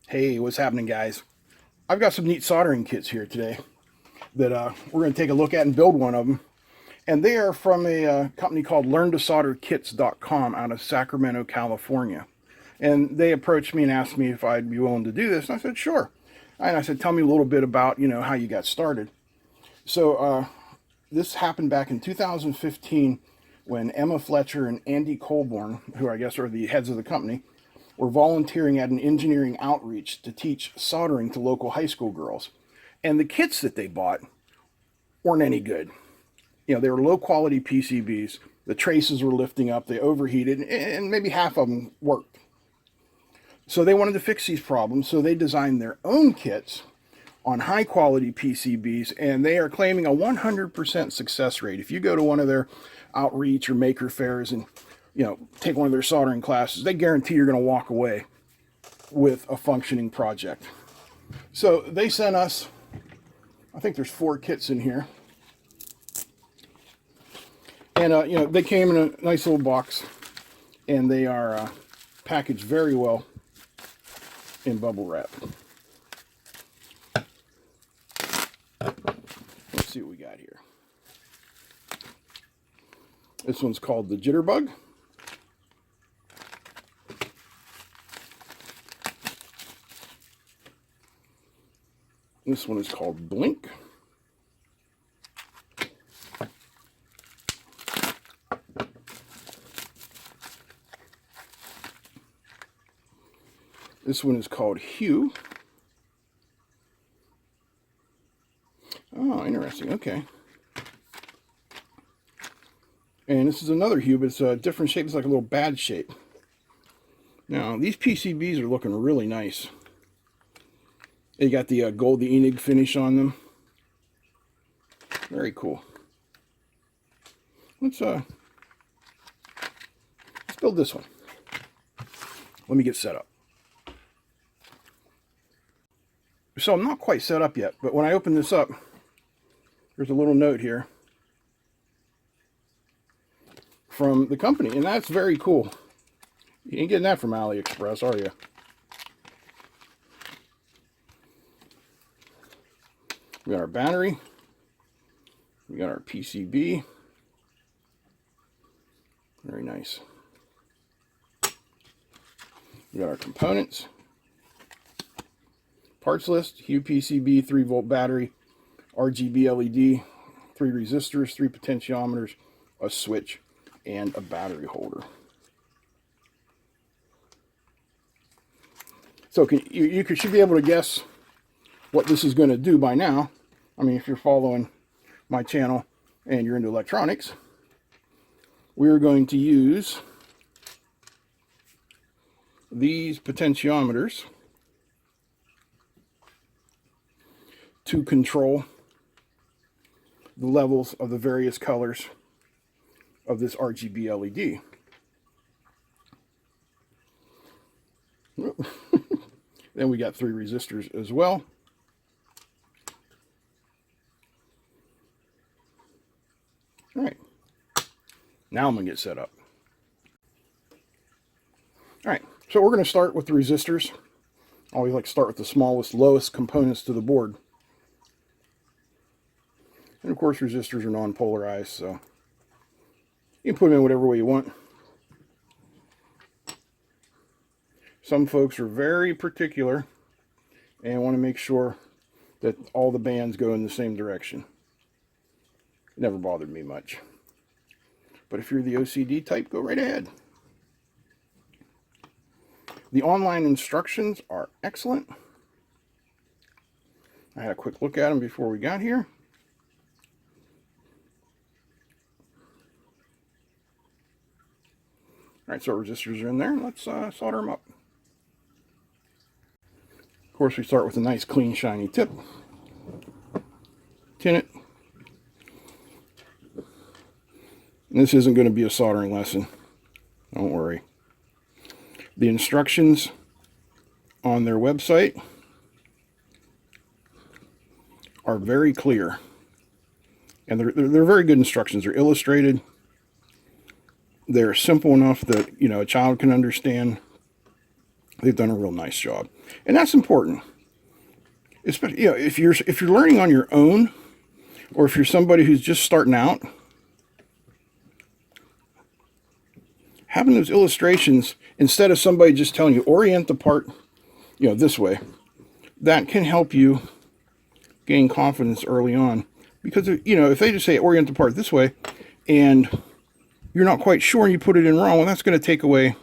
Hey, what's happening, guys? I've got some neat soldering kits here today that we're going to take a look at and build one of them. And they are from a company called learnelectronics.com out of Sacramento, California. And they approached me and asked me if I'd be willing to do this. And I said, sure. And I said, tell me a little bit about, how you got started. So this happened back in 2015 when Emma Fletcher and Andy Colborn, who I guess are the heads of the company, were volunteering at an engineering outreach to teach soldering to local high school girls. And the kits that they bought weren't any good. They were low quality PCBs. The traces were lifting up, they overheated, and maybe half of them worked. So they wanted to fix these problems, so they designed their own kits on high quality PCBs, and they are claiming a 100% success rate. If you go to one of their outreach or maker fairs and take one of their soldering classes, they guarantee you're going to walk away with a functioning project. So they sent us, I think there's 4 kits in here. And, they came in a nice little box, and they are packaged very well in bubble wrap. Let's see what we got here. This one's called the Jitterbug. This one is called Blink. This one is called Hue. Oh, interesting. Okay. And this is another Hue, but it's a different shape. It's like a little bad shape. Now, these PCBs are looking really nice. They got the gold, the Enig finish on them. Very cool. Let's build this one. Let me get set up. So I'm not quite set up yet, but when I open this up, there's a little note here from the company, and that's very cool. You ain't getting that from AliExpress, are you? We got our battery. We got our PCB. Very nice. We got our components. Parts list, Hue PCB, 3-volt battery, Rgb LED, 3 resistors, 3 potentiometers, a switch, and a battery holder. So you should be able to guess what this is going to do by now. I mean, if you're following my channel and you're into electronics, we're going to use these potentiometers to control the levels of the various colors of this RGB LED. Then we got 3 resistors as well. All right, now I'm going to get set up. All right, so we're going to start with the resistors. I always like to start with the smallest, lowest components to the board. And of course, resistors are non-polarized, so you can put them in whatever way you want. Some folks are very particular and want to make sure that all the bands go in the same direction. It never bothered me much. But if you're the OCD type, go right ahead. The online instructions are excellent. I had a quick look at them before we got here. All right, so our resistors are in there. Let's solder them up. Of course, we start with a nice, clean, shiny tip. Tin it. And this isn't going to be a soldering lesson. Don't worry. The instructions on their website are very clear. And they're very good instructions. They're illustrated. They're simple enough that, a child can understand. They've done a real nice job, and that's important. Especially, you know, if you're learning on your own, or if you're somebody who's just starting out, having those illustrations instead of somebody just telling you orient the part, you know, this way, that can help you gain confidence early on. Because, you know, if they just say orient the part this way and you're not quite sure and you put it in wrong, well, that's going to take away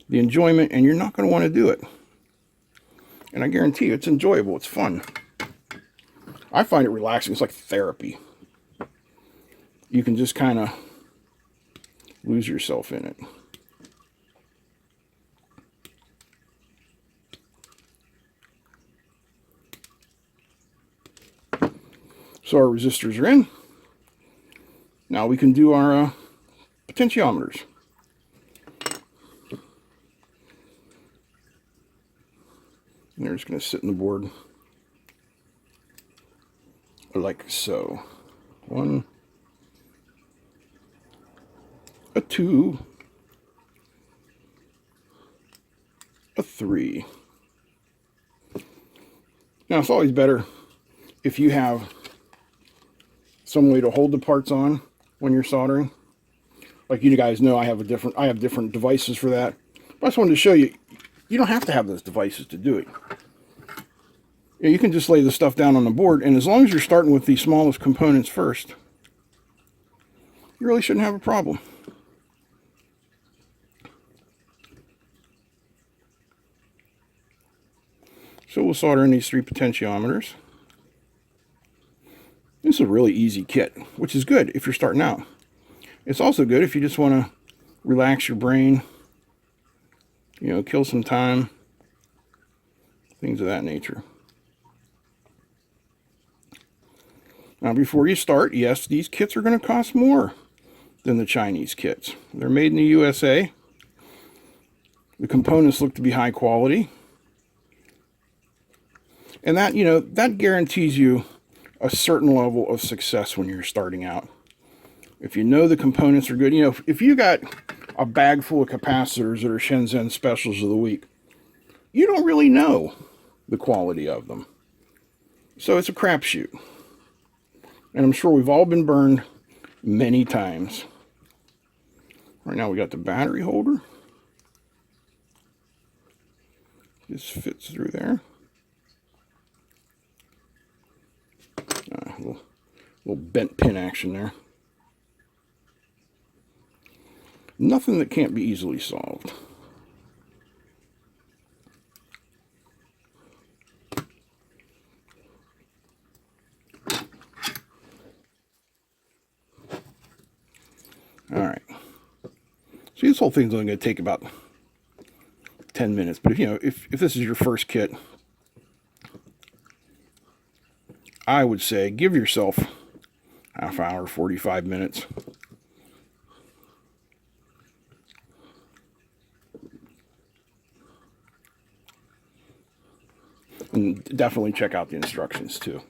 the enjoyment and you're not going to want to do it. And I guarantee you it's enjoyable, it's fun. I find it relaxing. It's like therapy. You can just kind of lose yourself in it. So our resistors are in. Now we can do our potentiometers. And they're just going to sit in the board like so. 1, a 2, a 3. Now it's always better if you have some way to hold the parts on when you're soldering. Like you guys know, I have different devices for that. But I just wanted to show you, you don't have to have those devices to do it. You can just lay the stuff down on the board, and as long as you're starting with the smallest components first, you really shouldn't have a problem. So we'll solder in these 3 potentiometers. This is a really easy kit, which is good if you're starting out. It's also good if you just want to relax your brain, you know, kill some time, things of that nature. Now before you start, yes, these kits are going to cost more than the Chinese kits. They're made in the USA. The components look to be high quality. And that, you know, that guarantees you a certain level of success when you're starting out. If you know the components are good, you know, if you got a bag full of capacitors that are Shenzhen specials of the week, you don't really know the quality of them. So it's a crapshoot. And I'm sure we've all been burned many times. Right now we got the battery holder. This fits through there. Little bent pin action there. Nothing that can't be easily solved. All right. See, this whole thing's only going to take about 10 minutes. But if this is your first kit, I would say give yourself half hour, 45 minutes. And definitely check out the instructions too.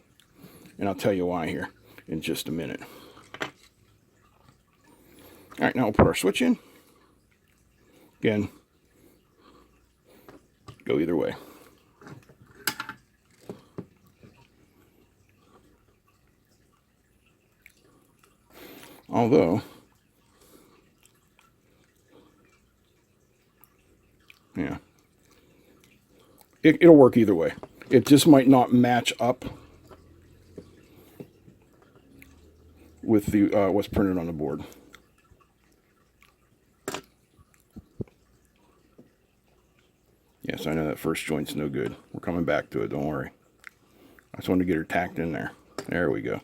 And I'll tell you why here in just a minute. All right, now we'll put our switch in. Again, go either way. Although, yeah, it'll work either way. It just might not match up with the what's printed on the board. Yes, I know that first joint's no good. We're coming back to it, don't worry. I just wanted to get her tacked in there. There we go.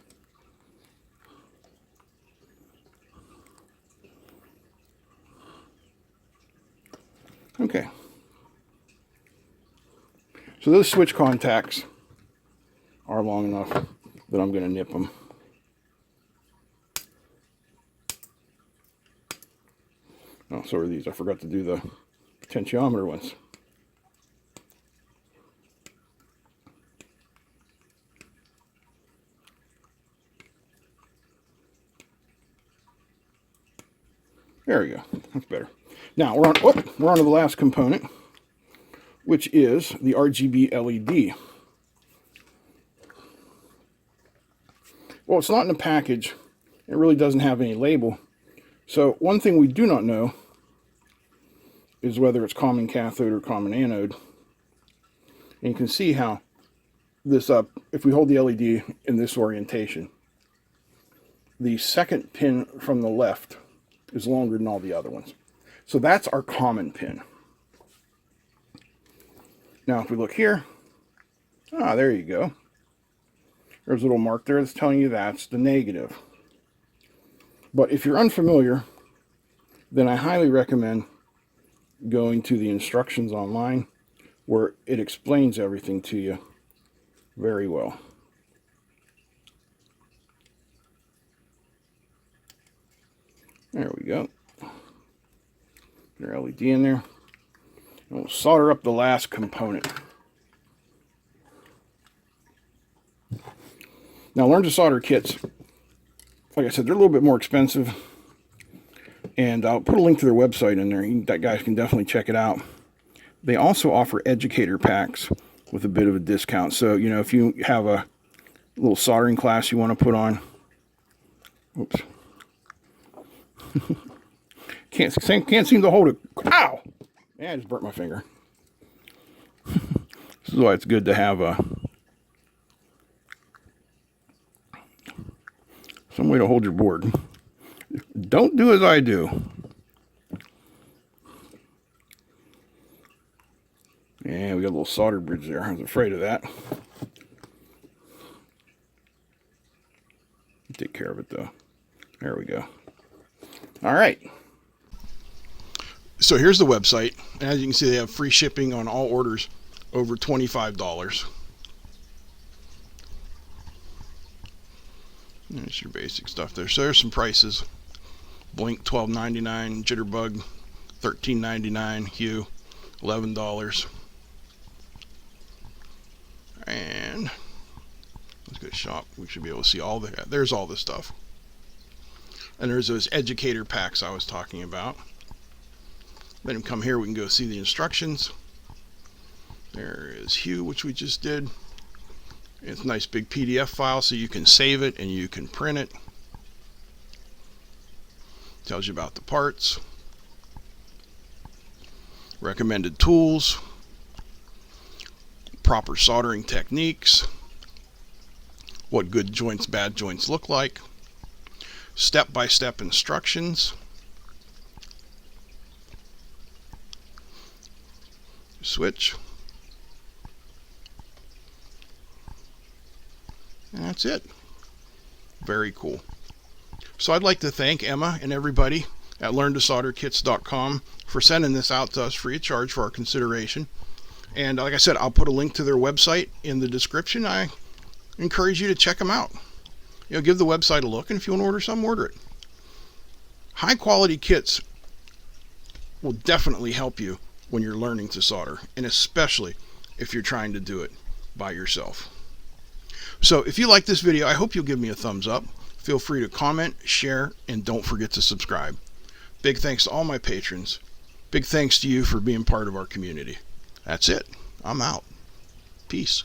Okay. So those switch contacts are long enough that I'm going to nip them. Oh, so are these. I forgot to do the potentiometer ones. There we go. That's better. Now we're on to the last component, which is the RGB LED. Well, it's not in the package. It really doesn't have any label. So one thing we do not know is whether it's common cathode or common anode. And you can see how this if we hold the LED in this orientation, the second pin from the left is longer than all the other ones. So that's our common pin. Now if we look here, there you go. There's a little mark there that's telling you that's the negative. But if you're unfamiliar, then I highly recommend going to the instructions online where it explains everything to you very well. There we go. Get our LED in there. And we'll solder up the last component. Now, Learn to Solder kits, like I said, they're a little bit more expensive. And I'll put a link to their website in there. That guys can definitely check it out. They also offer educator packs with a bit of a discount. So, you know, if you have a little soldering class you want to put on. Oops. Can't seem to hold it. Ow! Man, I just burnt my finger. This is why it's good to have some way to hold your board. Don't do as I do. And we got a little solder bridge there. I was afraid of that. Take care of it though. There we go. All right. So here's the website. As you can see, they have free shipping on all orders over $25. There's your basic stuff there. So there's some prices. Blink $12.99, Jitterbug $13.99, Hue $11. And let's go to shop. We should be able to see all the. There's all the stuff. And there's those educator packs I was talking about. Then come here, we can go see the instructions. There is Hue, which we just did. It's a nice big PDF file, so you can save it and you can print it. Tells you about the parts, recommended tools, proper soldering techniques, what good joints, bad joints look like, step-by-step instructions, switch, and that's it. Very cool. So I'd like to thank Emma and everybody at learntosolderkits.com for sending this out to us free of charge for our consideration. And like I said, I'll put a link to their website in the description. I encourage you to check them out. You know, give the website a look, and if you want to order some, order it. High quality kits will definitely help you when you're learning to solder, and especially if you're trying to do it by yourself. So if you like this video, I hope you'll give me a thumbs up. Feel free to comment, share, and don't forget to subscribe. Big thanks to all my patrons. Big thanks to you for being part of our community. That's it. I'm out. Peace.